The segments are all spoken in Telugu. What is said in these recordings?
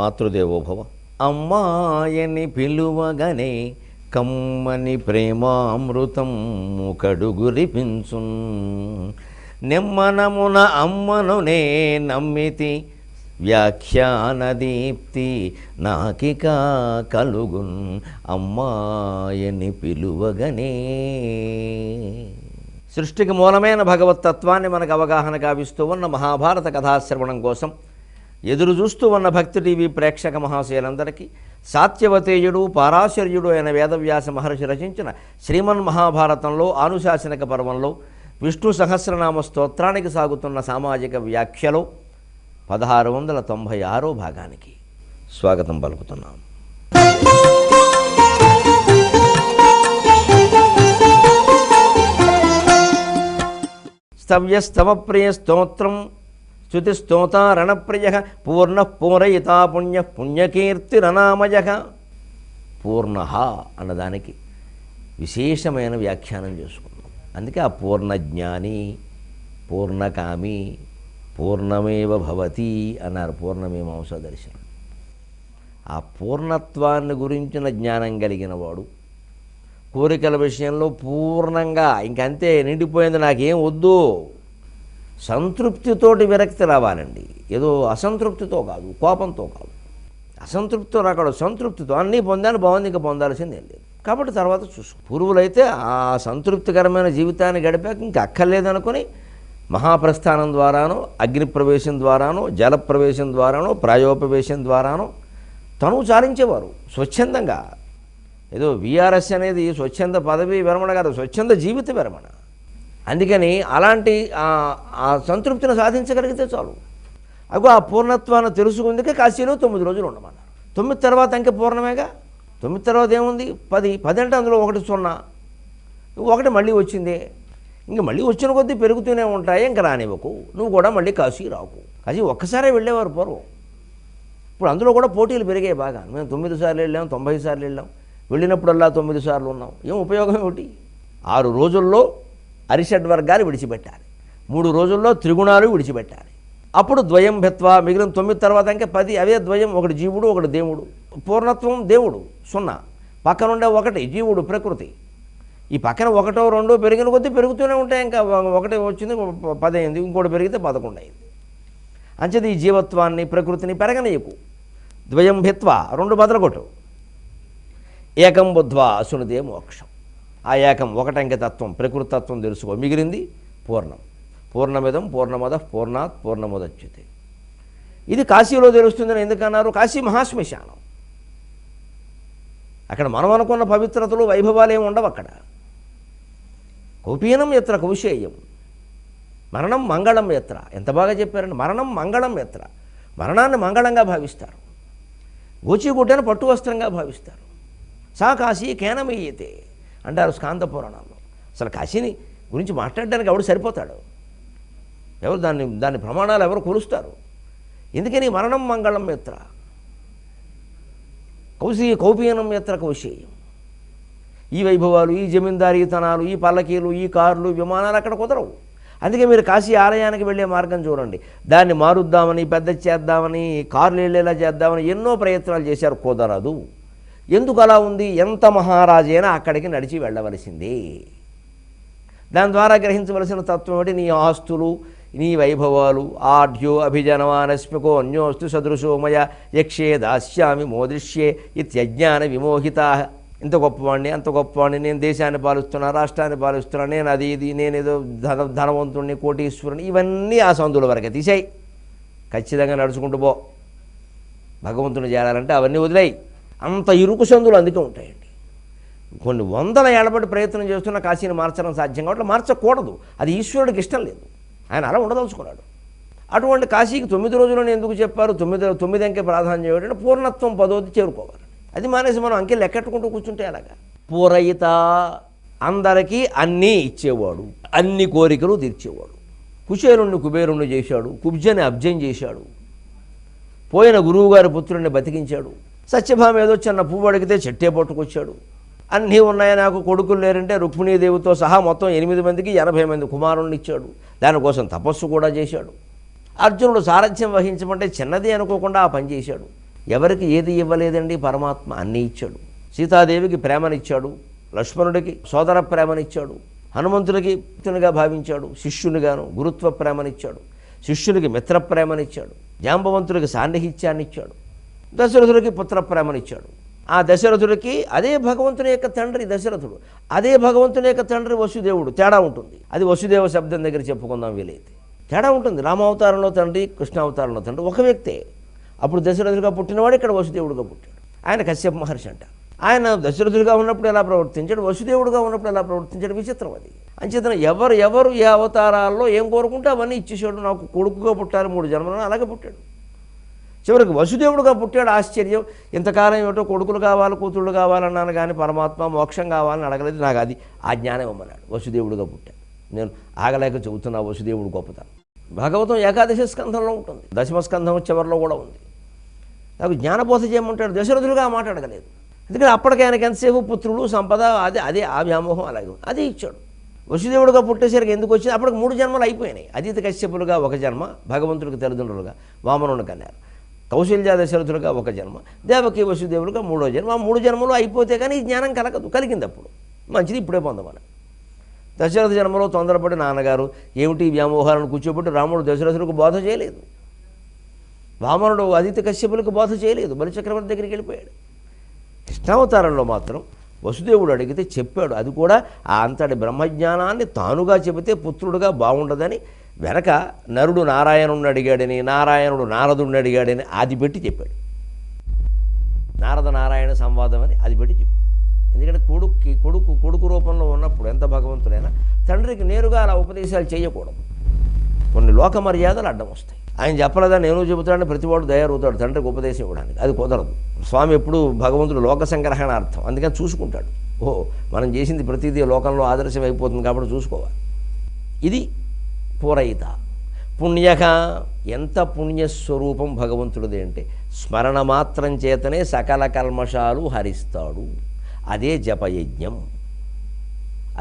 మాతృదేవోభవ. అమ్మాయని పిలువగనే కమ్మని ప్రేమామృతం కడుగురిపించున్, నెమ్మనమున అమ్మను నే నమ్మితి వ్యాఖ్యాన దీప్తి నాకిక కలుగున్, అమ్మాయని పిలువగనే. సృష్టికి మూలమైన భగవతత్వాన్ని మనకు అవగాహన కావిస్తూ ఉన్న మహాభారత కథాశ్రవణం కోసం ఎదురు చూస్తూ ఉన్న భక్తి టీవీ ప్రేక్షక మహాశయులందరికీ సాత్యవతేయుడు పారాశర్యుడు అయిన వేదవ్యాస మహర్షి రచించిన శ్రీమన్ మహాభారతంలో ఆనుశాసనిక పర్వంలో విష్ణు సహస్రనామ స్తోత్రానికి సాగుతున్న సామాజిక వ్యాఖ్యలో 1696 భాగానికి స్వాగతం పలుకుతున్నాం. స్తవ్యస్తవ ప్రియ స్తోత్రం స్తుతిస్తోతారణప్రియ పూర్ణ పూరయితా పుణ్య పుణ్యకీర్తిరనామయ. పూర్ణ అన్నదానికి విశేషమైన వ్యాఖ్యానం చేసుకున్నాం. అందుకే ఆ పూర్ణజ్ఞాని, పూర్ణకామి, పూర్ణమేవ భవతి అన్నారు. పూర్ణమేమాంస దర్శనం. ఆ పూర్ణత్వాన్ని గురించిన జ్ఞానం కలిగిన వాడు కోరికల విషయంలో పూర్ణంగా ఇంకంతే నిండిపోయింది, నాకేం వద్దు, సంతృప్తితోటి విరక్తి రావాలండి. ఏదో అసంతృప్తితో కాదు, కోపంతో కాదు, అసంతృప్తితో రాకూడదు, సంతృప్తితో. అన్నీ పొందాను, బాగుంది, ఇంకా పొందాల్సింది ఏం లేదు. కాబట్టి తర్వాత చూసుకో. పూర్వులైతే ఆ సంతృప్తికరమైన జీవితాన్ని గడిపాక ఇంకా అక్కర్లేదనుకుని మహాప్రస్థానం ద్వారానో, అగ్నిప్రవేశం ద్వారానో, జలప్రవేశం ద్వారానో, ప్రాయోపవేశం ద్వారానో తనువు చాలించేవారు స్వచ్ఛందంగా. ఏదో విఆర్ఎస్ అనేది స్వచ్ఛంద పదవి విరమణ కాదు, స్వచ్ఛంద జీవిత విరమణ. అందుకని అలాంటి ఆ సంతృప్తిని సాధించగలిగితే చాలు. అగో ఆ పూర్ణత్వాన్ని తెలుసుకుందుకే కాశీలో 9 రోజులు ఉండమన్నారు. 9 తర్వాత ఇంకా పూర్ణమేగా. 9 తర్వాత ఏముంది? 10 అంటే అందులో 1 0, 1 మళ్ళీ వచ్చిందే. ఇంక మళ్ళీ వచ్చిన కొద్దీ పెరుగుతూనే ఉంటాయి. ఇంక రానివ్వకు, నువ్వు కూడా మళ్ళీ కాశీ రాకు. కాశీ ఒక్కసారే వెళ్ళేవారు పూర్వం. ఇప్పుడు అందులో కూడా పోటీలు పెరిగాయి బాగా. మేము 9 సార్లు వెళ్ళాం, 90 సార్లు వెళ్ళాం, వెళ్ళినప్పుడల్లా 9 సార్లు ఉన్నాం. ఏం ఉపయోగం ఏమిటి? 6 రోజుల్లో అరిషడ్వర్గాలు విడిచిపెట్టాలి, 3 రోజుల్లో త్రిగుణాలు విడిచిపెట్టాలి. అప్పుడు ద్వయం భెత్వ, మిగిలిన 9 తర్వాత ఇంకా 10. అవే ద్వయం, 1 జీవుడు 1 దేవుడు. పూర్ణత్వం దేవుడు 0, పక్కనుండే 1 జీవుడు ప్రకృతి. ఈ పక్కన 1, 2 పెరిగిన కొద్దీ పెరుగుతూనే ఉంటాయి. ఇంకా 1 వచ్చింది 10 అయింది, ఇంకోటి పెరిగితే 11 అయింది. అంచేది ఈ జీవత్వాన్ని ప్రకృతిని పెరగనీయకు. ద్వయం భిత్వ, 2 బదలగొట్టు. ఏకం బుద్ధ్వా అసునుదే మోక్షం. ఆ ఏకం 1 అంకెతత్వం, ప్రకృతి తత్వం తెలుసుకో. మిగిలింది పూర్ణం. పూర్ణమిదం పూర్ణమద పూర్ణాత్ పూర్ణముదచ్యుతే. ఇది కాశీలో తెలుస్తుందని ఎందుకన్నారు? కాశీ మహాశ్మశానం. అక్కడ మనం అనుకున్న పవిత్రతలు వైభవాలు ఏమి ఉండవు. అక్కడ కౌపీనం ఎత్ర కౌశేయం, మరణం మంగళం ఎత్ర. ఎంత బాగా చెప్పారండి. మరణం మంగళం ఎత్ర. మరణాన్ని మంగళంగా భావిస్తారు. గోచీగుడ్డను పట్టు వస్త్రంగా భావిస్తారు. సా కాశీ కేనమయ్యేతే అంటారు స్కాంద పురాణంలో. అసలు కాశీని గురించి మాట్లాడడానికి ఎవడు సరిపోతాడు? ఎవరు దాని ప్రమాణాలు ఎవరు కొలుస్తారు? ఎందుకని మరణం మంగళం ఎత్ర, కౌపీనం ఎత్ర కౌశేయం. ఈ వైభవాలు, ఈ జమీందారీతనాలు, ఈ పల్లకీలు, ఈ కార్లు, విమానాలు అక్కడ కుదరవు. అందుకే మీరు కాశీ ఆలయానికి వెళ్ళే మార్గం చూడండి. దాన్ని మారుద్దామని, పెద్ద చేద్దామని, కార్లు వెళ్ళేలా చేద్దామని ఎన్నో ప్రయత్నాలు చేశారు, కుదరదు. ఎందుకు అలా ఉంది? ఎంత మహారాజైనా అక్కడికి నడిచి వెళ్ళవలసిందే. దాని ద్వారా గ్రహించవలసిన తత్వం ఏమిటి? నీ ఆస్తులు, నీ వైభవాలు, ఆఢ్యో అభిజనమానస్మికో అన్యోస్తు సదృశోమయ యక్షే దాస్యామి మోదృశ్యే ఇత్యజ్ఞాన విమోహితా. ఇంత గొప్పవాడిని, అంత గొప్పవాడిని, నేను దేశాన్ని పాలిస్తున్నా, రాష్ట్రాన్ని పాలిస్తున్నా, నేను అది ఇది, నేనేదో ధనవంతుడిని, కోటీశ్వరుని, ఇవన్నీ ఆ సందుల వరకే తీసేయి. ఖచ్చితంగా నడుచుకుంటూ పో. భగవంతుని చేరాలంటే అవన్నీ వదిలేయి. అంత ఇరుకు సందులు అందుకే ఉంటాయండి. కొన్ని 100 ఏళ్ల పాటు ప్రయత్నం చేస్తున్న కాశీని మార్చడం సాధ్యం కాబట్టి మార్చకూడదు. అది ఈశ్వరుడికి ఇష్టం లేదు. ఆయన అలా ఉండదలుచుకున్నాడు. అటువంటి కాశీకి 9 రోజులను ఎందుకు చెప్పారు? 9 అంకె ప్రాధాన్యం ఏమిటంటే పూర్ణత్వం 10వ చేరుకోవాలి. అది మానేసి మనం అంకెలు లెక్కెట్టుకుంటూ కూర్చుంటే అలాగా. పూరయిత, అందరికీ అన్నీ ఇచ్చేవాడు, అన్ని కోరికలు తీర్చేవాడు. కుచేరుణ్ణి కుబేరుణ్ణి చేశాడు, కుబ్జని అబ్జం చేశాడు, పోయిన గురువుగారి పుత్రుడిని బతికించాడు. సత్యభామ ఏదో చిన్న పువ్వు అడిగితే చెట్టే పట్టుకొచ్చాడు. అన్నీ ఉన్నాయి, నాకు కొడుకులు లేరంటే రుక్మిణీదేవితో సహా మొత్తం 8 మందికి 80 మంది కుమారుల్ని ఇచ్చాడు. దానికోసం తపస్సు కూడా చేశాడు. అర్జునుడు సారథ్యం వహించమంటే చిన్నది అనుకోకుండా ఆ పని చేశాడు. ఎవరికి ఏది ఇవ్వలేదండి పరమాత్మ? అన్నీ ఇచ్చాడు. సీతాదేవికి ప్రేమనిచ్చాడు, లక్ష్మణుడికి సోదర ప్రేమనిచ్చాడు, హనుమంతుడికి మిత్రునిగా భావించాడు, శిష్యునిగాను గురుత్వ ప్రేమనిచ్చాడు, శిష్యునికి మిత్ర ప్రేమనిచ్చాడు, జాంబవంతుడికి సాన్నిహిత్యాన్ని ఇచ్చాడు, దశరథుడికి పుత్ర ప్రేమనిచ్చాడు. ఆ దశరథుడికి అదే భగవంతుని యొక్క తండ్రి దశరథుడు, అదే భగవంతుని యొక్క తండ్రి వసుదేవుడు. తేడా ఉంటుంది. అది వసుదేవ శబ్దం దగ్గర చెప్పుకుందాం వీలైతే. తేడా ఉంటుంది. రామావతారంలో తండ్రి, కృష్ణావతారంలో తండ్రి ఒక వ్యక్తే. అప్పుడు దశరథుడిగా పుట్టినవాడు ఇక్కడ వసుదేవుడిగా పుట్టాడు. ఆయన కశ్యప మహర్షి అంట. ఆయన దశరథుడిగా ఉన్నప్పుడు ఎలా ప్రవర్తించాడు, వసుదేవుడిగా ఉన్నప్పుడు ఎలా ప్రవర్తించాడు, విచిత్రం అది. అంచేతన ఎవరు ఏ అవతారాల్లో ఏం కోరుకుంటే అవన్నీ ఇచ్చేసాడు. నాకు కొడుకుగా పుట్టారు 3 జన్మలను, అలాగే పుట్టాడు. చివరికి వసుదేవుడుగా పుట్టాడు. ఆశ్చర్యం. ఇంతకాలం ఏమిటో కొడుకులు కావాలి కూతుళ్ళు కావాలన్నాను కానీ పరమాత్మ మోక్షం కావాలని అడగలేదు. నాకు అది ఆ జ్ఞానం ఇవ్వమన్నాడు. వసుదేవుడుగా పుట్టాడు. నేను ఆగలేక చెబుతున్నా వసుదేవుడు గొప్పతనం. భాగవతం ఏకాదశి స్కంధంలో ఉంటుంది, దశమ స్కంధం చివరిలో కూడా ఉంది. నాకు జ్ఞానబోధ చేయమంటాడు. దశరథులుగా మాట అడగలేదు. ఎందుకంటే అప్పటికి ఆయనకి ఎంతసేపు పుత్రులు సంపద అదే ఆ వ్యామోహం అలాగే అదే ఇచ్చాడు. వసుదేవుడుగా పుట్టేసరికి ఎందుకు వచ్చింది? అప్పటికి 3 జన్మలు అయిపోయినాయి. అజిత కశ్యపులుగా 1 జన్మ, భగవంతుడికి తల్లిదండ్రులుగా వామనుని కన్నారు. కౌశల్య దశరథులుగా 1 జన్మ, దేవకి వసుదేవులుగా 3వ జన్మ. ఆ 3 జన్మలు అయిపోతే కానీ ఈ జ్ఞానం కలగదు. కలిగింది అప్పుడు. మంచిది, ఇప్పుడే పొందమని. దశరథ జన్మలో తొందరపడి నాన్నగారు ఏమిటి వ్యామోహాలను కూర్చోబెట్టి రాముడు దశరథులకు బోధ చేయలేదు. వామనుడు అదితి కశ్యపులకు బోధ చేయలేదు. బలిచక్రవర్తి దగ్గరికి వెళ్ళిపోయాడు. కృష్ణావతారంలో మాత్రం వసుదేవుడు అడిగితే చెప్పాడు. అది కూడా ఆ అంతటి బ్రహ్మజ్ఞానాన్ని తానుగా చెబితే పుత్రుడుగా బాగుండదని వెనక నరుడు నారాయణుడిని అడిగాడని, నారాయణుడు నారదుడిని అడిగాడని అది పెట్టి చెప్పాడు. నారద నారాయణ సంవాదం అని అది పెట్టి చెప్పాడు. ఎందుకంటే కొడుకు రూపంలో ఉన్నప్పుడు ఎంత భగవంతుడైనా తండ్రికి నేరుగా అలా ఉపదేశాలు చేయకూడదు. కొన్ని లోక మర్యాదలు అడ్డం వస్తాయి. ఆయన చెప్పలేదా నేను చెబుతాడని ప్రతివాడు తయారవుతాడు తండ్రికి ఉపదేశం ఇవ్వడానికి. అది కుదరదు. స్వామి ఎప్పుడు భగవంతుడు లోక సంగ్రహణార్థం. అందుకని చూసుకుంటాడు. మనం చేసింది ప్రతిదీ లోకంలో ఆదర్శం అయిపోతుంది కాబట్టి చూసుకోవాలి. ఇది పూరయిత పుణ్యక. ఎంత పుణ్యస్వరూపం భగవంతుడిది అంటే స్మరణ మాత్రం చేతనే సకల కల్మషాలు హరిస్తాడు. అదే జపయజ్ఞం.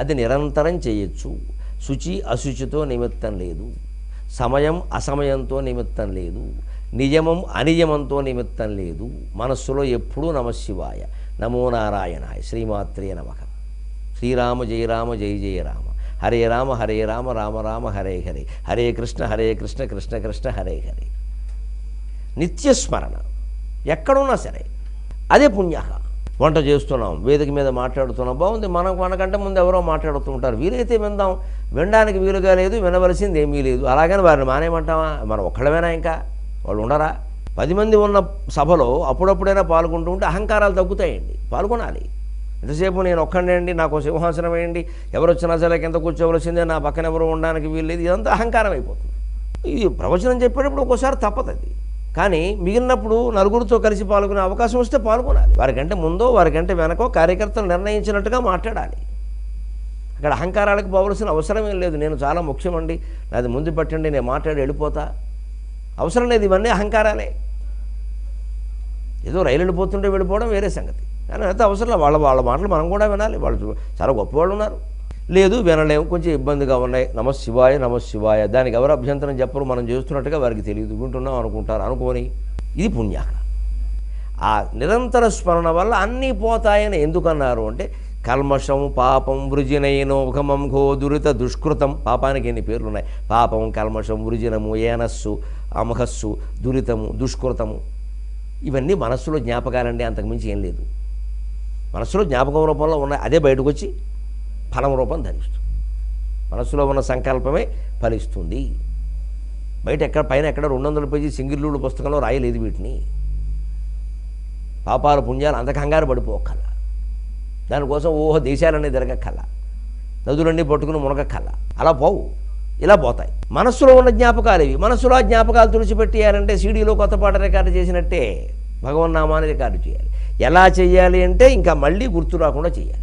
అది నిరంతరం చేయొచ్చు. శుచి అశుచితో నిమిత్తం లేదు, సమయం అసమయంతో నిమిత్తం లేదు, నియమం అనియమంతో నిమిత్తం లేదు. మనస్సులో ఎప్పుడూ నమశివాయ, నమో నారాయణాయ, శ్రీమాత్రే నమః, శ్రీరామ జయ రామ జయ జయ రామ, హరే రామ రామ రామ హరే హరే, హరే కృష్ణ కృష్ణ కృష్ణ హరే హరే. నిత్యస్మరణ ఎక్కడున్నా సరే అదే పుణ్య. వంట చేస్తున్నాం, వేదిక మీద మాట్లాడుతున్నాం, బాగుంది. మనకంటే ముందు ఎవరో మాట్లాడుతూ ఉంటారు. వీలైతే విందాం. వినడానికి వీలుగా లేదు, వినవలసింది ఏమీ లేదు. అలాగని వారిని మానేమంటామా? మనం ఒక్కడమేనా? ఇంకా వాళ్ళు ఉండరా? 10 మంది ఉన్న సభలో అప్పుడప్పుడైనా పాల్గొంటూ ఉంటే అహంకారాలు తగ్గుతాయండి. పాల్గొనాలి. ఎంతసేపు నేను ఒక్కడే అండి, నాకు సింహాసనం వేయండి, ఎవరు వచ్చినా సరే కింద కూర్చోవలసిందే, నా పక్కన ఎవరు ఉండడానికి వీల్లేదు, ఇదంతా అహంకారం అయిపోతుంది. ఇది ప్రవచనం చెప్పేటప్పుడు ఒక్కోసారి తప్పదు అది. కానీ మిగిలినప్పుడు నలుగురితో కలిసి పాల్గొనే అవకాశం వస్తే పాల్గొనాలి. వారికంటే ముందో వారికంటే వెనకో కార్యకర్తలు నిర్ణయించినట్టుగా మాట్లాడాలి. అక్కడ అహంకారాలకు పోవలసిన అవసరం ఏం లేదు. నేను చాలా ముఖ్యమండి, నాది ముందు పెట్టండి, నేను మాట్లాడి వెళ్ళిపోతా, అవసరం లేదు. ఇవన్నీ అహంకారాలే. ఏదో రైలు వెళ్ళిపోతుంటే వెళ్ళిపోవడం వేరే సంగతి. కానీ అయితే అవసరం లేదు. వాళ్ళ మాటలు మనం కూడా వినాలి. వాళ్ళు చాలా గొప్పవాళ్ళు ఉన్నారు. లేదు వినలేము, కొంచెం ఇబ్బందిగా ఉన్నాయి, నమశివాయ దానికి ఎవరు అభ్యంతరం చెప్పరు. మనం చేస్తున్నట్టుగా వారికి తెలియదు, వింటున్నాం అనుకుంటారు. అనుకోని ఇది పుణ్య. ఆ నిరంతర స్మరణ వల్ల అన్నీ పోతాయని ఎందుకన్నారు అంటే కల్మషం పాపం వృజినయనో ఉగమం ఘో దురిత దుష్కృతం. పాపానికి ఎన్ని పేర్లు ఉన్నాయి. పాపం, కల్మషం, వృజినము, ఏనస్సు, అమహస్సు, దురితము, దుష్కృతము. ఇవన్నీ మనస్సులో జ్ఞాపకాలండి, అంతకుమించి ఏం లేదు. మనస్సులో జ్ఞాపకం రూపంలో ఉన్నాయి. అదే బయటకు వచ్చి ఫలం రూపం ధరిస్తుంది. మనస్సులో ఉన్న సంకల్పమే ఫలిస్తుంది. బయట పైన ఎక్కడ 200 పేజీ సింగిల్ పుస్తకంలో రాయలేదు వీటిని. పాపాలు పుణ్యాలు అంత కంగారు పడిపోకల. దానికోసం దేశాలన్నీ తిరగక్కల, నదులన్నీ పట్టుకుని మునగక్కల. అలా పోవు, ఇలా పోతాయి. మనస్సులో ఉన్న జ్ఞాపకాలు ఇవి. మనస్సులో ఆ జ్ఞాపకాలు తుడిచిపెట్టేయాలంటే సీడీలో కొత్త పాట రికార్డు చేసినట్టే భగవన్నామాన్ని రికార్డు చేయాలి. ఎలా చేయాలి అంటే ఇంకా మళ్ళీ గుర్తు రాకుండా చేయాలి.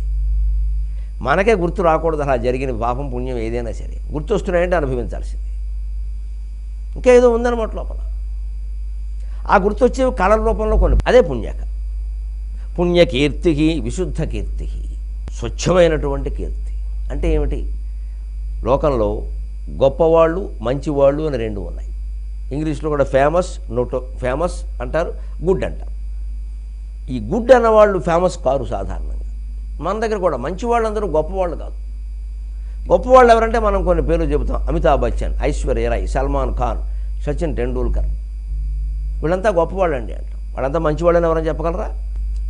మనకే గుర్తు రాకూడదు. అలా జరిగిన పాపం పుణ్యం ఏదైనా సరే గుర్తు వస్తున్నాయంటే అనుభవించాల్సింది. ఇంకా ఏదో ఉందన్నమాట లోపల. ఆ గుర్తు వచ్చేవి కళల రూపంలో కొన్ని. అదే పుణ్యక. పుణ్యకీర్తి, విశుద్ధ కీర్తి, స్వచ్ఛమైనటువంటి కీర్తి. అంటే ఏమిటి? లోకంలో గొప్పవాళ్ళు మంచివాళ్ళు అని 2 ఉన్నాయి. ఇంగ్లీష్లో కూడా ఫేమస్ అంటారు, గుడ్ అంటారు. ఈ గుడ్ అన్నవాళ్ళు ఫేమస్ కారు సాధారణంగా. మన దగ్గర కూడా మంచి వాళ్ళందరూ గొప్పవాళ్ళు కాదు. గొప్పవాళ్ళు ఎవరంటే మనం కొన్ని పేర్లు చెబుతాం. అమితాబ్ బచ్చన్, ఐశ్వర్య రాయ్, సల్మాన్ ఖాన్, సచిన్ టెండూల్కర్, వీళ్ళంతా గొప్పవాళ్ళు అండి అంటాం. వాళ్ళంతా మంచివాళ్ళని ఎవరైనా చెప్పగలరా?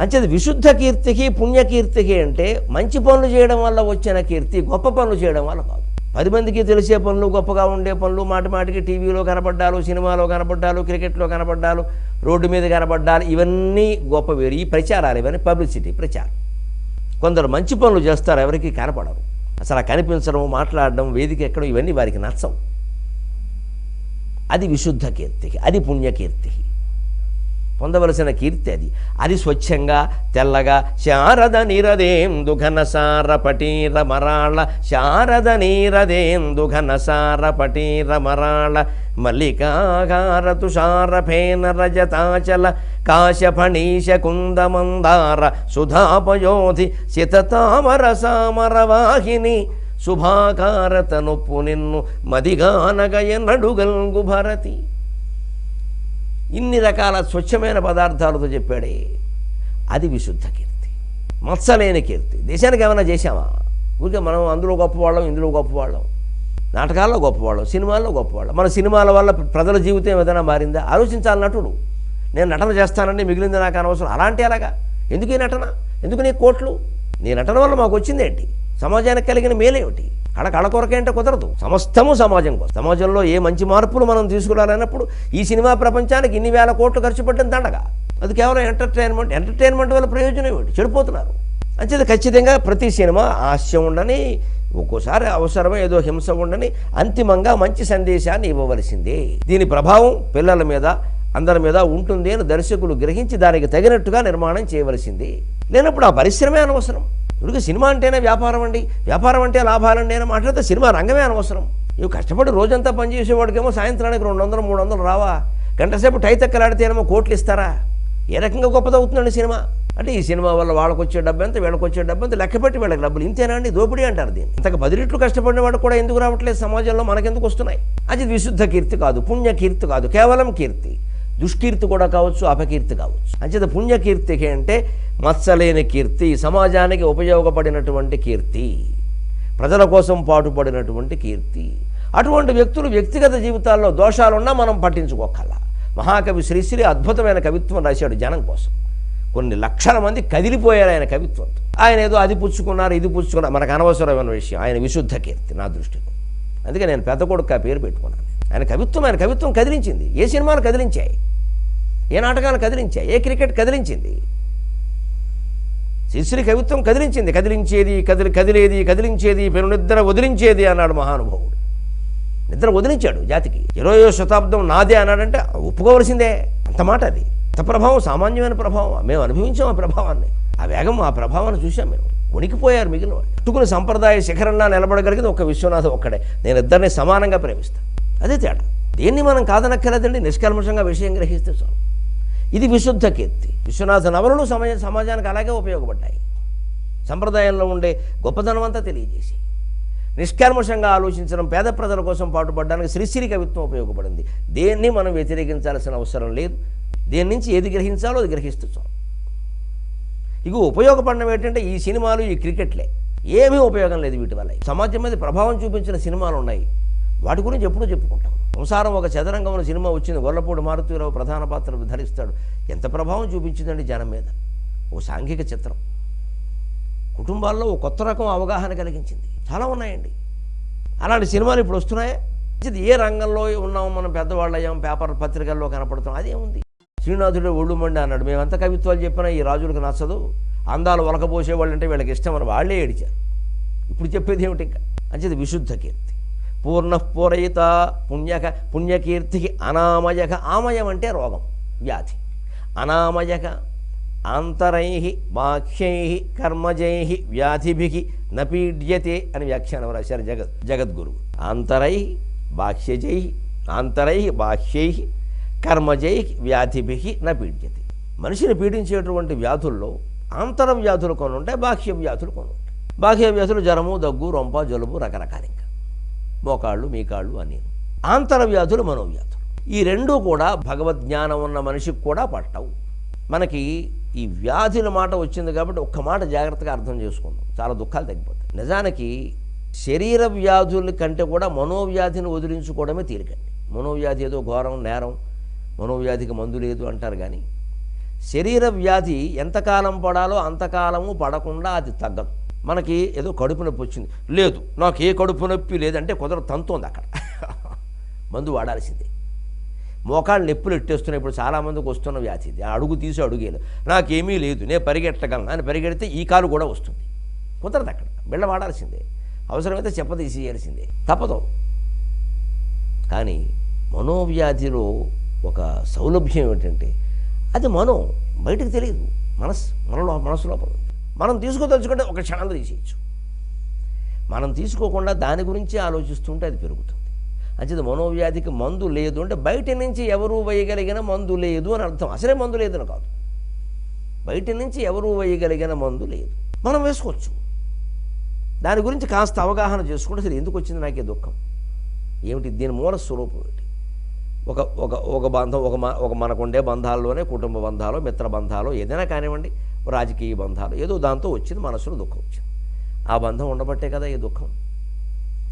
అంచేది విశుద్ధ కీర్తికి పుణ్యకీర్తికి అంటే మంచి పనులు చేయడం వల్ల వచ్చిన కీర్తి, గొప్ప పనులు చేయడం వల్ల కాదు. 10 మందికి తెలిసే పనులు, గొప్పగా ఉండే పనులు, మాటి మాటికి టీవీలో కనపడ్డాలు, సినిమాలో కనపడ్డాలు, క్రికెట్లో కనపడ్డాలు, రోడ్డు మీద కనపడ్డాలు, ఇవన్నీ గొప్ప వేరు. ఈ ప్రచారాలు ఇవన్నీ పబ్లిసిటీ, ప్రచారం. కొందరు మంచి పనులు చేస్తారు, ఎవరికి కనపడరు. అసలు కనిపించడం, మాట్లాడడం, వేదిక ఎక్కడం, ఇవన్నీ వారికి నచ్చవు. అది విశుద్ధ కీర్తికి, అది పుణ్యకీర్తికి పొందవలసిన కీర్తి. అది స్వచ్ఛంగా తెల్లగా శారద నీరదేందు ఘనసార పటీర మరాళ, శారద నీరదేందు ఘనసార పటీర మరాళ, మల్లికాగార తుషార ఫేన రజతాచల కాశఫణీశ కుందమందార సుధాపయోధి శితతామర సామరవాహిని, శుభాకారతనొప్పు నిన్ను మదిగానగయనడుగల్గు భరతి. ఇన్ని రకాల స్వచ్ఛమైన పదార్థాలతో చెప్పాడే, అది విశుద్ధ కీర్తి, మత్సలేని కీర్తి. దేశానికి ఏమైనా చేశామా? ఊరికే మనం అందులో గొప్పవాళ్ళం, ఇందులో గొప్పవాళ్ళం, నాటకాల్లో గొప్పవాళ్ళం, సినిమాల్లో గొప్పవాళ్ళం. మన సినిమాల వల్ల ప్రజల జీవితం ఏదైనా మారిందా? ఆలోచించాలి నటుడు. నేను నటన చేస్తానండి, మిగిలింది నాకు అనవసరం. అలాంటి అలాగా ఎందుకు ఈ నటన? ఎందుకు నీ కోట్లు? నీ నటన వల్ల మాకు వచ్చిందేంటి? సమాజానికి కలిగిన మేలేమిటి? కళ కొరకేంటే కుదరదు. సమస్తము సమాజం కోసం. సమాజంలో ఏ మంచి మార్పులు మనం తీసుకురాలన్నప్పుడు ఈ సినిమా ప్రపంచానికి ఇన్ని వేల కోట్లు ఖర్చు పెట్టిన దండగా. అది కేవలం ఎంటర్టైన్మెంట్ వల్ల ప్రయోజనం ఏమిటి? చెడిపోతున్నారు. అంచేది ఖచ్చితంగా ప్రతి సినిమా హాస్యం ఉండని, ఒక్కోసారి అవసరమే ఏదో హింస ఉండని, అంతిమంగా మంచి సందేశాన్ని ఇవ్వవలసిందే. దీని ప్రభావం పిల్లల మీద, అందరి మీద ఉంటుంది అని దర్శకులు గ్రహించి దానికి తగినట్టుగా నిర్మాణం చేయవలసింది. లేనప్పుడు ఆ పరిశ్రమే అనవసరం. ఇప్పుడు సినిమా అంటేనే వ్యాపారం అండి, వ్యాపారం అంటే లాభాలండి అని మాట్లాడితే సినిమా రంగమే అనవసరం. ఇవి కష్టపడి రోజంతా పనిచేసేవాడికేమో సాయంత్రానికి 200-300 రావా? గంట సేపు టైతెక్కలాడితేనేమో కోట్లు ఇస్తారా? ఏ రకంగా గొప్పదవుతుందండి సినిమా? అంటే ఈ సినిమా వల్ల వాళ్ళకు వచ్చే డబ్బు ఎంత, వీళ్ళకి వచ్చే డబ్బు ఎంత లెక్కపెట్టి వీళ్ళకి డబ్బులు ఇంతేనా అండి? దోపిడీ అంటారు దీన్ని. ఇంతకు 10 రెట్లు కష్టపడిన వాడు కూడా ఎందుకు రావట్లేదు సమాజంలో? మనకెందుకు వస్తున్నాయి? అది విశుద్ధ కీర్తి కాదు, పుణ్యకీర్తి కాదు, కేవలం కీర్తి. దుష్కీర్తి కూడా కావచ్చు, అపకీర్తి కావచ్చు. అంచేత పుణ్యకీర్తికి అంటే మత్సలేని కీర్తి, సమాజానికి ఉపయోగపడినటువంటి కీర్తి, ప్రజల కోసం పాటుపడినటువంటి కీర్తి. అటువంటి వ్యక్తులు వ్యక్తిగత జీవితాల్లో దోషాలున్నా మనం పట్టించుకోకల్లా. మహాకవి శ్రీశ్రీ అద్భుతమైన కవిత్వం రాశాడు జనం కోసం. కొన్ని లక్షల మంది కదిలిపోయారు ఆయన కవిత్వంతో. ఆయన ఏదో అది పుచ్చుకున్నారు, ఇది పుచ్చుకున్నారు, మనకు అనవసరమైన విషయం. ఆయన విశుద్ధ కీర్తి నా దృష్టిలో. అందుకే నేను పెద్ద కొడుకు పేరు పెట్టుకున్నాను. ఆయన కవిత్వం కదిలించింది. ఏ సినిమాలు కదిలించాయి? ఏ నాటకాలు కదిలించాయి? ఏ క్రికెట్ కదిలించింది? శ్రీశ్రీ కవిత్వం కదిలించింది. కదిలించేది పెనునిద్ర వదిలించేది అన్నాడు మహానుభావుడు. నిద్ర వదిలించాడు జాతికి. 20వ శతాబ్దం నాదే అన్నాడంటే ఒప్పుకోవలసిందే. అంత మాట అది. అంత ప్రభావం, సామాన్యమైన ప్రభావం. మేము అనుభవించాం ఆ ప్రభావాన్ని, ఆ వేగం, ఆ ప్రభావాన్ని చూసాం మేము. వణికిపోయారు మిగిలిన వాళ్ళు. పుట్టుకుని సంప్రదాయ శిఖరంలా నిలబడగలిగింది ఒక్క విశ్వనాథం ఒక్కడే. నేను ఇద్దరిని సమానంగా ప్రేమిస్తాను. అదే తేడా. దేన్ని మనం కాదనక్కర్లేదండి, నిష్కల్మషంగా విషయం గ్రహిస్తే చాలు. ఇది విశుద్ధ కీర్తి. విశ్వనాథ నవలలు సమాజానికి అలాగే ఉపయోగపడ్డాయి. సంప్రదాయంలో ఉండే గొప్పదనం అంతా తెలియజేసి నిష్కల్మషంగా ఆలోచించడం, పేద ప్రజల కోసం పాటుపడడానికి శ్రీశ్రీ కవిత్వం ఉపయోగపడింది. దేన్ని మనం వ్యతిరేకించాల్సిన అవసరం లేదు. దేని నుంచి ఏది గ్రహించాలో అది గ్రహిస్తూ చాలు. ఇక ఉపయోగపడడం ఏంటంటే ఈ సినిమాలు, ఈ క్రికెట్లే. ఏమీ ఉపయోగం లేదు వీటి వల్ల. సమాజం మీద ప్రభావం చూపించిన సినిమాలు ఉన్నాయి, వాటి గురించి ఎప్పుడూ చెప్పుకుంటాం. సంసారం ఒక చదరంగంలో సినిమా వచ్చింది, గొల్లపూడి మారుతీరావు ప్రధాన పాత్ర ధరిస్తాడు. ఎంత ప్రభావం చూపించిందండి జనం మీద. ఓ సాంఘిక చిత్రం, కుటుంబాల్లో ఓ కొత్త రకం అవగాహన కలిగించింది. చాలా ఉన్నాయండి అలాంటి సినిమాలు. ఇప్పుడు వస్తున్నాయా? ఏ రంగంలో ఉన్నాము మనం, పెద్దవాళ్ళు అయ్యాం, పేపర్ పత్రికల్లో కనపడుతున్నాం. అదేముంది? శ్రీనాథుడే ఒళ్ళు మండి అన్నాడు. మేమంతా కవిత్వాలు చెప్పినా ఈ రాజులకు నచ్చదు, అందాలు ఒలకపోసేవాళ్ళు అంటే వీళ్ళకి ఇష్టం అని వాళ్ళే ఏడిచారు. ఇప్పుడు చెప్పేది ఏమిటి ఇంకా? అంచేది విశుద్ధ కీర్తి. పూర్ణపూరయిత పుణ్యకీర్తికి అనామయక. ఆమయం అంటే రోగం, వ్యాధి. అనామయక ఆంతరై బాహ్యై కర్మజై వ్యాధిభి నపీడ్యతే అని వ్యాఖ్యానం రాశారు జగద్గురువు. ఆంతరై బాహ్యై కర్మజై వ్యాధిభి నపీడ్యతే. మనిషిని పీడించేటువంటి వ్యాధుల్లో ఆంతర వ్యాధులు కొన్ని ఉంటాయి, బాహ్య వ్యాధులు కొన్ని ఉంటాయి. బాహ్య వ్యాధులు జ్వరము, దగ్గు, రొంప, జలుబు, రకరకాలు, ఇంకా మోకాళ్ళు, మీకాళ్ళు అని. ఆంతర వ్యాధులు మనోవ్యాధులు. ఈ రెండూ కూడా భగవద్జ్ఞానం ఉన్న మనిషికి కూడా పట్టవు. మనకి ఈ వ్యాధుల మాట వచ్చింది కాబట్టి ఒక్క మాట జాగ్రత్తగా అర్థం చేసుకుందాం, చాలా దుఃఖాలు తగ్గిపోతాయి. నిజానికి శరీర వ్యాధుల కంటే కూడా మనోవ్యాధిని వదిలించుకోవడమే తేలికండి. మనోవ్యాధి ఏదో ఘోరం నేరం, మనోవ్యాధికి మందు లేదు అంటారు. కానీ శరీర వ్యాధి ఎంతకాలం పడాలో అంతకాలము పడకుండా అది తగ్గదు. మనకి ఏదో కడుపు నొప్పి వచ్చింది, లేదు నాకు ఏ కడుపు నొప్పి లేదంటే కుదరదు, తంతోంది అక్కడ, మందు వాడాల్సిందే. మోకాళ్ళు నొప్పులు ఎట్టేస్తున్నాయి, ఇప్పుడు చాలామందికి వస్తున్న వ్యాధి ఇది. అడుగు తీసి అడుగేలు, నాకేమీ లేదు నేను పరిగెట్టగలను అని పరిగెడితే ఈ కాలు కూడా వస్తుంది, కుదరదు అక్కడ, బిళ్ళ వాడాల్సిందే, అవసరమైతే చెప్పదీసేయాల్సిందే, తప్పదు. కానీ మనోవ్యాధిలో ఒక సౌలభ్యం ఏమిటంటే అది మనం బయటకు తెలియదు, మనసు లోపల ఉంది. మనం తీసుకోదలుచుకుంటే ఒక క్షణంలో తీసేయచ్చు. మనం తీసుకోకుండా దాని గురించి ఆలోచిస్తుంటే అది పెరుగుతుంది. అంచేది మనోవ్యాధికి మందు లేదు అంటే బయట నుంచి ఎవరు వేయగలిగిన మందు లేదు అని అర్థం. అసలే మందు లేదని కాదు, బయట నుంచి ఎవరు వేయగలిగిన మందు లేదు, మనం వేసుకోవచ్చు. దాని గురించి కాస్త అవగాహన చేసుకుంటే అసలు ఎందుకు వచ్చింది నాకే దుఃఖం ఏమిటి, దీని మూల స్వరూపం ఏమిటి. ఒక ఒక ఒక బంధం, ఒక మనకుండే బంధాల్లోనే కుటుంబ బంధాలు, మిత్ర బంధాలు, ఏదైనా కానివ్వండి, రాజకీయ బంధాలు, ఏదో దాంతో వచ్చింది మనసులో దుఃఖం వచ్చింది. ఆ బంధం ఉండబట్టే కదా ఈ దుఃఖం.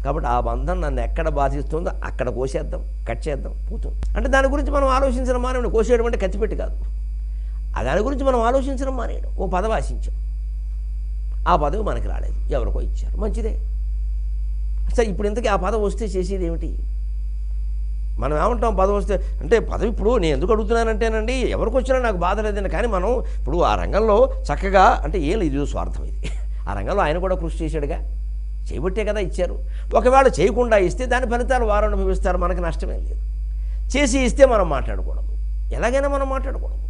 కాబట్టి ఆ బంధం నన్ను ఎక్కడ బాధిస్తుందో అక్కడ కోసేద్దాం, కట్ చేద్దాం, పోతుంది. అంటే దాని గురించి మనం ఆలోచించడం మానేయండి. కోసేయడం అంటే కత్తిపెట్టి కాదు, దాని గురించి మనం ఆలోచించడం మానేయడం. ఓ పదవి ఆశించాం, ఆ పదవి మనకి రాలేదు, ఎవరికో ఇచ్చారు, మంచిదే. అసలు ఇప్పుడు ఇంతకీ ఆ పదవి వస్తే చేసేది ఏమిటి? మనం ఏమంటాం పదవి వస్తే అంటే పదవి, ఇప్పుడు నేను ఎందుకు అడుగుతున్నానంటేనండి ఎవరికి వచ్చినా నాకు బాధ లేదండి. కానీ మనం ఇప్పుడు ఆ రంగంలో చక్కగా అంటే ఏం లేదు, స్వార్థం ఇది. ఆ రంగంలో ఆయన కూడా కృషి చేశాడుగా, చేయబట్టే కదా ఇచ్చారు. ఒకవేళ చేయకుండా ఇస్తే దాని ఫలితాలు వారు అనుభవిస్తారు, మనకు నష్టమేం లేదు. చేసి ఇస్తే మనం మాట్లాడకూడదు, ఎలాగైనా మనం మాట్లాడకూడదు.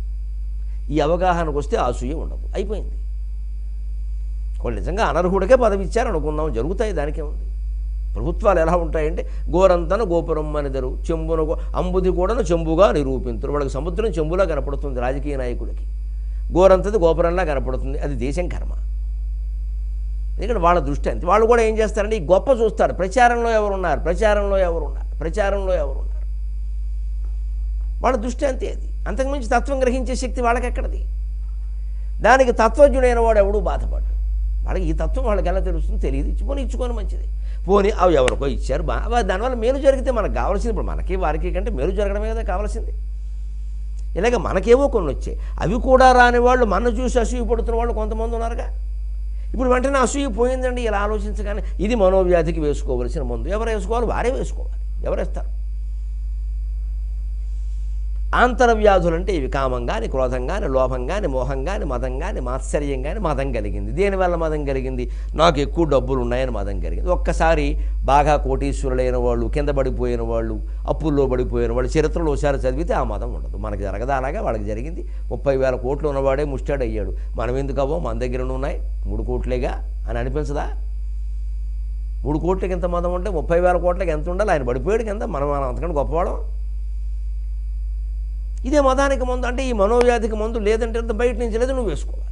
ఈ అవగాహనకు వస్తే అసూయ ఉండదు, అయిపోయింది. వాళ్ళు నిజంగా అనర్హుడికే పదవి ఇచ్చారు అనుకుందాం, జరుగుతాయి, దానికే ఉంది. ప్రభుత్వాలు ఎలా ఉంటాయంటే గోరంతన గోపురం అనిదరు, చెంబున అంబుది కూడాను చెంబుగా నిరూపించరు. వాళ్ళకి సముద్రం చెంబులా కనపడుతుంది, రాజకీయ నాయకులకి గోరంతది గోపురంలా కనపడుతుంది. అది దేశం కర్మ. ఎందుకంటే వాళ్ళ దృష్టి అంతే. వాళ్ళు కూడా ఏం చేస్తారంటే ఈ గొప్ప చూస్తారు, ప్రచారంలో ఎవరున్నారు, వాళ్ళ దృష్టి అంతే. అది అంతకుమించి తత్వం గ్రహించే శక్తి వాళ్ళకి ఎక్కడది. దానికి తత్వజ్ఞుడైన వాడు ఎవడూ బాధపడ్డు. వాళ్ళకి ఈ తత్వం వాళ్ళకి ఎలా తెలుస్తుంది, తెలియదు. ఇచ్చుకొని మంచిది. పోనీ అవి ఎవరికో ఇచ్చారు, దానివల్ల మేలు జరిగితే మనకు కావాల్సింది, ఇప్పుడు మనకి వారికి కంటే మేలు జరగడమే కదా కావాల్సింది. ఇలాగ మనకేవో కొన్ని వచ్చాయి, అవి కూడా రాని వాళ్ళు మన చూసి అసూయ పడుతున్న వాళ్ళు కొంతమంది ఉన్నారుగా. ఇప్పుడు వెంటనే అసూయ పోయిందండి ఇలా ఆలోచించగానే ఇది మనోవ్యాధికి వేసుకోవలసిన మందు. ఎవరు వేసుకోవాలి? వారే వేసుకోవాలి. ఎవరేస్తారు? ఆంతరవ్యాధులు అంటే ఇవి కామం కానీ, క్రోధం కానీ, లోభం కానీ, మోహం కానీ, మదం కానీ, మాత్సర్యం కానీ. మదం కలిగింది, దేనివల్ల మదం కలిగింది? నాకు ఎక్కువ డబ్బులు ఉన్నాయని మదం కలిగింది. ఒక్కసారి బాగా కోటీశ్వరులైన వాళ్ళు, కింద పడిపోయిన వాళ్ళు, అప్పుల్లో పడిపోయిన వాళ్ళు చరిత్రలో ఒకసారి చదివితే ఆ మదం ఉండదు. మనకి జరగదా అలాగా? వాళ్ళకి జరిగింది. 30,000 కోట్లు ఉన్నవాడే ముష్టాడు అయ్యాడు. మనం ఎందుకు అవ్వం, మన దగ్గర ఉన్నాయి 3 కోట్లేగా అని అనిపించదా? 3 కోట్లకి ఎంత మదం ఉంటే 30,000 కోట్లకి ఎంత ఉండాలి? ఆయన పడిపోయాడు కింద, మనం అంతకంటే గొప్పవాళ్ళం. ఇదే మదానికి మందు. అంటే ఈ మనోవ్యాధికి మందు లేదంటే బయట నుంచి లేదు, నువ్వు వేసుకోవాలి.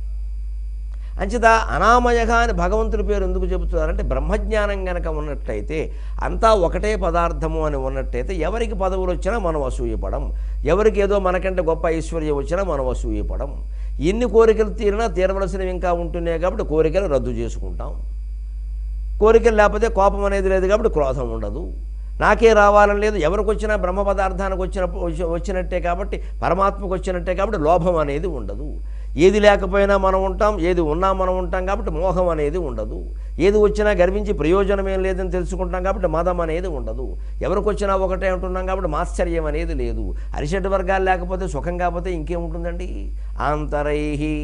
అంచేత అనామయగా అని భగవంతుడి పేరు ఎందుకు చెబుతున్నారంటే బ్రహ్మజ్ఞానం కనుక ఉన్నట్టయితే, అంతా ఒకటే పదార్థము అని ఉన్నట్టయితే ఎవరికి పదవులు వచ్చినా మనం అసూయపడం, ఎవరికి ఏదో మనకంటే గొప్ప ఐశ్వర్యం వచ్చినా మనం అసూయపడం. ఎన్ని కోరికలు తీరినా తీరవలసినవి ఇంకా ఉంటున్నాయి కాబట్టి కోరికలు రద్దు చేసుకుంటాం. కోరికలు లేకపోతే కోపం అనేది లేదు కాబట్టి క్రోధం ఉండదు. నాకే రావాలని లేదు, ఎవరికి వచ్చినా బ్రహ్మ పదార్థానికి వచ్చినట్టే కాబట్టి, పరమాత్మకు వచ్చినట్టే కాబట్టి లోభం అనేది ఉండదు. ఏది లేకపోయినా మనం ఉంటాం, ఏది ఉన్నా మనం ఉంటాం కాబట్టి మోహం అనేది ఉండదు. ఏది వచ్చినా గర్వించి ప్రయోజనం ఏం లేదని తెలుసుకుంటాం కాబట్టి మదం అనేది ఉండదు. ఎవరికి వచ్చినా ఒకటే ఉంటున్నాం కాబట్టి మాత్సర్యం అనేది లేదు. అరిషడ్ వర్గాలు లేకపోతే సుఖం కాకపోతే ఇంకేముంటుందండి? ఆంతరైహి.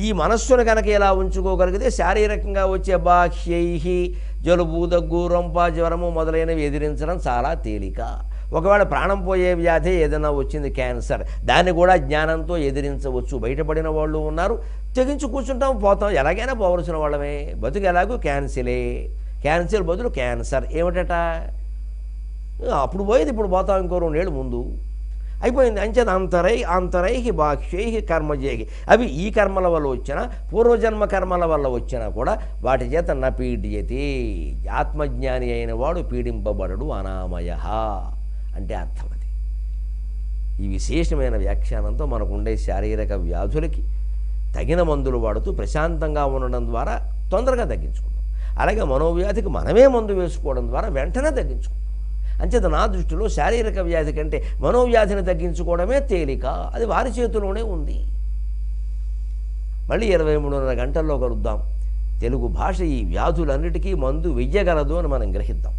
ఈ మనస్సును కనుక ఇలా ఉంచుకోగలిగితే శారీరకంగా వచ్చే బాహ్యైహి, జలుబు, దగ్గు, రొంప, జ్వరము మొదలైనవి ఎదిరించడం చాలా తేలిక. ఒకవేళ ప్రాణం పోయే వ్యాధి ఏదైనా వచ్చింది, క్యాన్సర్, దాన్ని కూడా జ్ఞానంతో ఎదిరించవచ్చు. బయటపడిన వాళ్ళు ఉన్నారు, తెగించి కూర్చుంటాం, పోతాం, ఎలాగైనా పోవలసిన వాళ్ళమే. బతుకు ఎలాగో క్యాన్సిలే, క్యాన్సిల్ బదులు క్యాన్సర్ ఏమిటట, అప్పుడు పోయేది ఇప్పుడు పోతాం ఇంకో 2 ఏళ్ళు ముందు అయిపోయింది. అంచేత ఆంతరైహి బాహ్యైహి కర్మజేహి. అవి ఈ కర్మల వల్ల వచ్చినా, పూర్వజన్మ కర్మల వల్ల వచ్చినా కూడా వాటి చేత నపీడ్యతే. ఆత్మజ్ఞాని అయిన వాడు పీడింపబడడు. అనామయ అంటే అర్థం అది. ఈ విశేషమైన వ్యాఖ్యానంతో మనకు ఉండే శారీరక వ్యాధులకి తగిన మందులు వాడుతూ ప్రశాంతంగా ఉండడం ద్వారా తొందరగా తగ్గించుకుందాం. అలాగే మనోవ్యాధికి మనమే మందు వేసుకోవడం ద్వారా వెంటనే తగ్గించుకుందాం. అంచేత నా దృష్టిలో శారీరక వ్యాధి కంటే మనోవ్యాధిని తగ్గించుకోవడమే తేలిక. అది వారి చేతిలోనే ఉంది. మళ్ళీ 23:30 గంటల్లో కలుద్దాం. తెలుగు భాష ఈ వ్యాధులన్నిటికీ మందు వెయ్యగలదు అని మనం గ్రహిద్దాం.